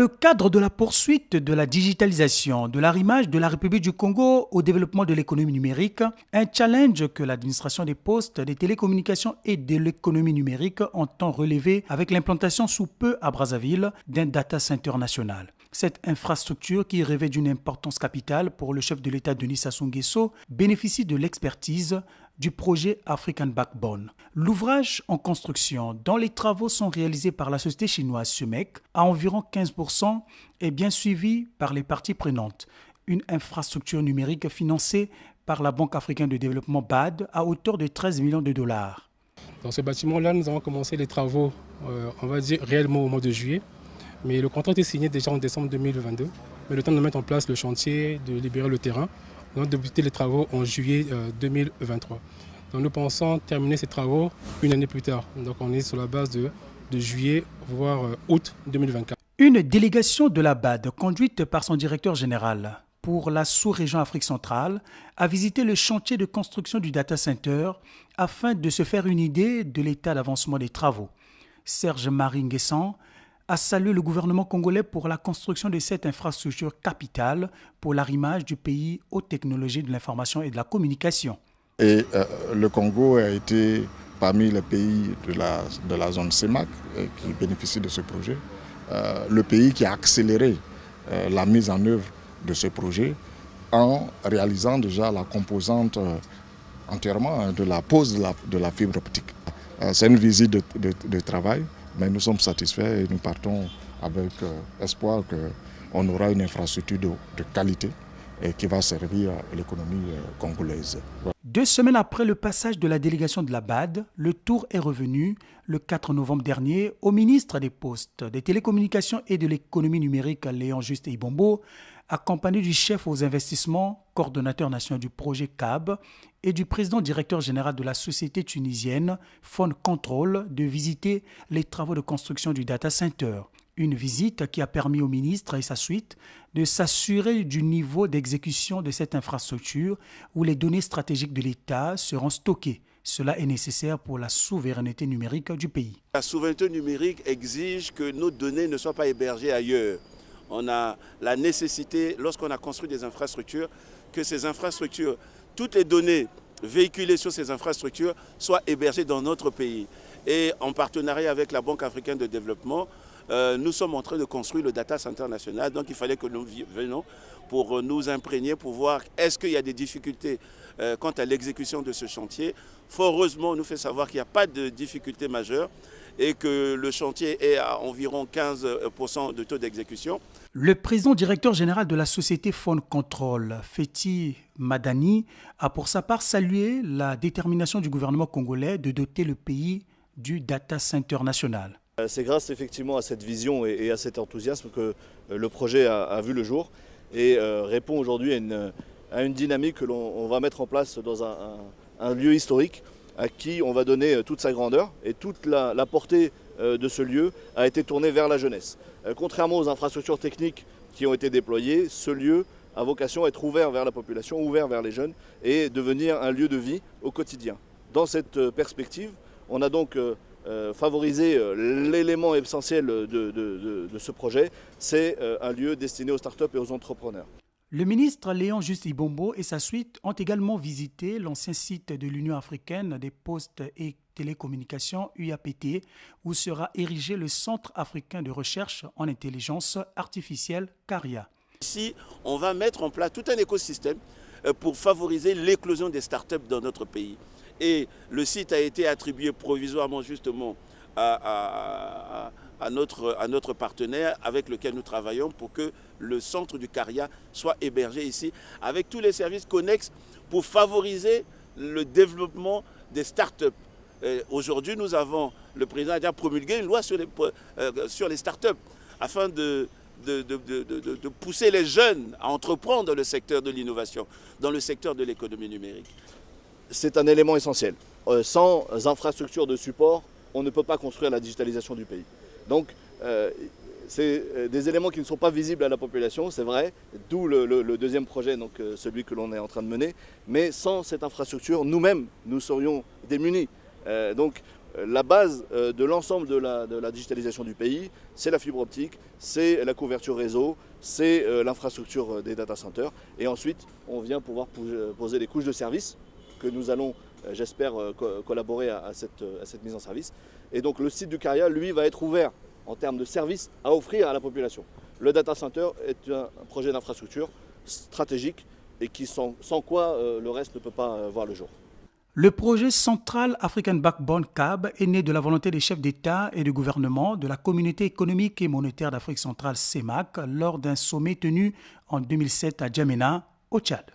le cadre de la poursuite de la digitalisation, de l'arrimage de la République du Congo au développement de l'économie numérique, un challenge que l'administration des postes, des télécommunications et de l'économie numérique entend relever avec l'implantation sous peu à Brazzaville d'un data center national. Cette infrastructure, qui revêt d'une importance capitale pour le chef de l'État Denis Sassou Nguesso, bénéficie de l'expertise du projet African Backbone. L'ouvrage en construction, dont les travaux sont réalisés par la société chinoise SUMEC, à environ 15%, est bien suivi par les parties prenantes. Une infrastructure numérique financée par la Banque africaine de développement BAD à hauteur de 13 millions de dollars. Dans ce bâtiment-là, nous avons commencé les travaux, on va dire réellement au mois de juillet. Mais le contrat était signé déjà en décembre 2022. Mais le temps de mettre en place le chantier, de libérer le terrain, nous avons débuté les travaux en juillet 2023. Donc nous pensons terminer ces travaux une année plus tard. Donc on est sur la base de juillet, voire août 2024. Une délégation de la BAD, conduite par son directeur général pour la sous-région Afrique centrale, a visité le chantier de construction du data center afin de se faire une idée de l'état d'avancement des travaux. Serge Marie Nguessan a salué le gouvernement congolais pour la construction de cette infrastructure capitale pour l'arrimage du pays aux technologies de l'information et de la communication. Et le Congo a été parmi les pays de la zone CEMAC qui bénéficient de ce projet, le pays qui a accéléré la mise en œuvre de ce projet en réalisant déjà la composante entièrement de la pose de la fibre optique. C'est une visite de travail. Mais nous sommes satisfaits et nous partons avec espoir qu'on aura une infrastructure de qualité et qui va servir à l'économie congolaise. 2 semaines après le passage de la délégation de la BAD, le tour est revenu le 4 novembre dernier au ministre des Postes, des Télécommunications et de l'économie numérique, Léon Juste Ibombo, accompagné du chef aux investissements, coordonnateur national du projet CAB, et du président directeur général de la société tunisienne Phone Control de visiter les travaux de construction du data center. Une visite qui a permis au ministre et sa suite de s'assurer du niveau d'exécution de cette infrastructure où les données stratégiques de l'État seront stockées. Cela est nécessaire pour la souveraineté numérique du pays. La souveraineté numérique exige que nos données ne soient pas hébergées ailleurs. On a la nécessité, lorsqu'on a construit des infrastructures, que ces infrastructures, toutes les données véhiculées sur ces infrastructures soient hébergées dans notre pays. Et en partenariat avec la Banque africaine de développement, nous sommes en train de construire le data center national. Donc il fallait que nous venions pour nous imprégner, pour voir est-ce qu'il y a des difficultés quant à l'exécution de ce chantier. Fort heureusement, on nous fait savoir qu'il n'y a pas de difficultés majeures et que le chantier est à environ 15% de taux d'exécution. Le président directeur général de la société Phone Control, Feti Madani, a pour sa part salué la détermination du gouvernement congolais de doter le pays du data center national. C'est grâce effectivement à cette vision et à cet enthousiasme que le projet a vu le jour et répond aujourd'hui à une dynamique que l'on va mettre en place dans un lieu historique à qui on va donner toute sa grandeur et toute la portée de ce lieu a été tournée vers la jeunesse. Contrairement aux infrastructures techniques qui ont été déployées, ce lieu a vocation à être ouvert vers la population, ouvert vers les jeunes et devenir un lieu de vie au quotidien. Dans cette perspective, on a donc favoriser l'élément essentiel de ce projet, c'est un lieu destiné aux startups et aux entrepreneurs. Le ministre Léon Juste Ibombo et sa suite ont également visité l'ancien site de l'Union africaine des postes et télécommunications UAPT, où sera érigé le Centre africain de recherche en intelligence artificielle CARIA. Ici, on va mettre en place tout un écosystème pour favoriser l'éclosion des startups dans notre pays. Et le site a été attribué provisoirement justement à notre partenaire avec lequel nous travaillons pour que le centre du CARIA soit hébergé ici avec tous les services connexes pour favoriser le développement des startups. Aujourd'hui, le président a déjà promulgué une loi sur les startups afin de pousser les jeunes à entreprendre dans le secteur de l'innovation, dans le secteur de l'économie numérique. C'est un élément essentiel. Sans infrastructure de support, on ne peut pas construire la digitalisation du pays. Donc, c'est des éléments qui ne sont pas visibles à la population, c'est vrai, d'où le deuxième projet, donc celui que l'on est en train de mener. Mais sans cette infrastructure, nous-mêmes, nous serions démunis. Donc, la base de l'ensemble de la digitalisation du pays, c'est la fibre optique, c'est la couverture réseau, c'est l'infrastructure des data centers. Et ensuite, on vient pouvoir poser les couches de service que nous allons, j'espère, collaborer à cette mise en service. Et donc le site du Caria, lui, va être ouvert en termes de services à offrir à la population. Le data center est un projet d'infrastructure stratégique et sans quoi le reste ne peut pas voir le jour. Le projet Central African Backbone CAB est né de la volonté des chefs d'État et de gouvernement de la Communauté économique et monétaire d'Afrique centrale CEMAC lors d'un sommet tenu en 2007 à Djamena, au Tchad.